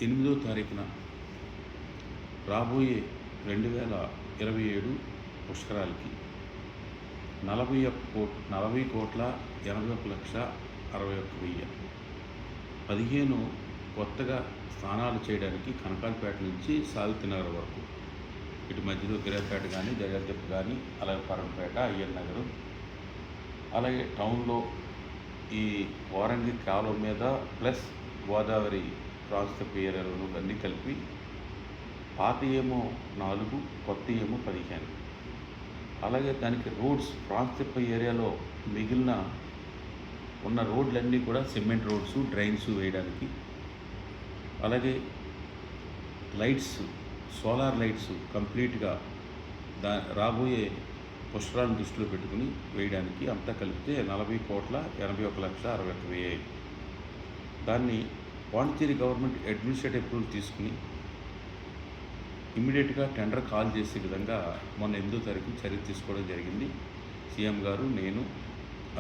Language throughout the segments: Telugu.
8వ తారీఖున రాబోయే 2027 పుష్కరాలకి 40,81,61,61,000 15 కొత్తగా స్నానాలు చేయడానికి కనకాలపేట నుంచి సావిత్రినగర్ వరకు, ఇటు మధ్యలో గిరిపేట కానీ, జగద్గిరి కానీ, అలాగే పరంపేట, అయ్యన్ నగరం, అలాగే టౌన్లో ఈ వారంగి కాలువ మీద ప్లస్ గోదావరి ప్రాంతపు ఏరియాలను అన్నీ కలిపి పాత ఏమో 4, కొత్త ఏమో 15. అలాగే దానికి రోడ్స్ ప్రాంతపు ఏరియాలో మిగిలిన ఉన్న రోడ్లన్నీ కూడా సిమెంట్ రోడ్స్, డ్రైన్స్ వేయడానికి, అలాగే లైట్స్, సోలార్ లైట్స్ కంప్లీట్గా రాబోయే పుష్కరాలను దృష్టిలో పెట్టుకుని వేయడానికి అంతా కలిపితే 40,81,61,000. దాన్ని పాండిచ్చేరి గవర్నమెంట్ అడ్మినిస్ట్రేటివ్ అప్రూవల్ తీసుకుని ఇమ్మీడియట్గా టెండర్ కాల్ చేసే విధంగా మొన్న 8వ తారీఖు చర్య తీసుకోవడం జరిగింది. సీఎం గారు, నేను,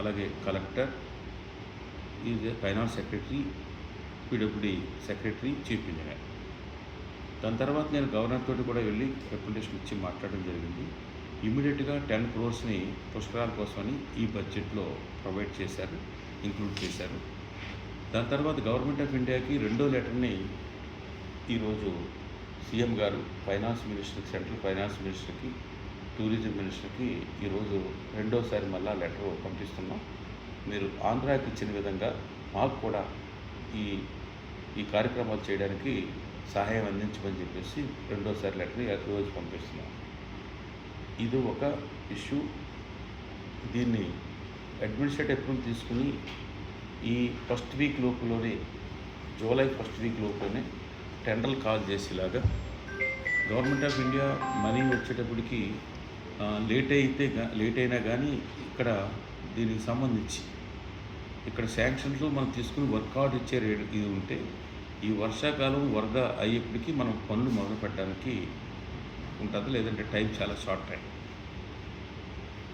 అలాగే collector, is finance secretary, PWD secretary, chief engineer. దాని తర్వాత నేను గవర్నర్ తోటి కూడా వెళ్ళి రిప్రజెంటేషన్ ఇచ్చి మాట్లాడడం జరిగింది. ఇమ్మీడియట్గా 10 crores పుష్కరాల కోసమని ఈ బడ్జెట్లో ప్రొవైడ్ చేశారు, ఇంక్లూడ్ చేశారు. దాని తర్వాత గవర్నమెంట్ ఆఫ్ ఇండియాకి 2వ లెటర్ని ఈరోజు సీఎం గారు ఫైనాన్స్ మినిస్టర్కి, సెంట్రల్ ఫైనాన్స్ మినిస్టర్కి, టూరిజం మినిస్టర్కి ఈరోజు 2వసారి మళ్ళా లెటర్ పంపిస్తున్నాం. మీరు ఆంధ్రాకి ఇచ్చిన విధంగా మాకు కూడా ఈ కార్యక్రమాలు చేయడానికి సహాయం అందించమని చెప్పేసి 2వసారి లెటర్ ఈరోజు పంపిస్తున్నాం. ఇది ఒక ఇష్యూ. దీన్ని అడ్మినిస్ట్రేటివ్ అప్రూవల్ తీసుకుని ఈ ఫస్ట్ వీక్ లోపులోనే, జూలై ఫస్ట్ వీక్ లోపులోనే టెండర్లు కాల్ చేసేలాగా గవర్నమెంట్ ఆఫ్ ఇండియా మనీ వచ్చేటప్పటికి లేట్ అయినా కానీ ఇక్కడ దీనికి సంబంధించి ఇక్కడ శాంక్షన్లు మనం తీసుకుని వర్కౌట్ ఇచ్చే ఇది ఉంటే ఈ వర్షాకాలం వరద అయ్యేప్పటికీ మనం పనులు మొదలు పెట్టడానికి ఉంటుంది. లేదంటే టైం చాలా షార్ట్ టైం.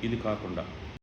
ఇది కాకుండా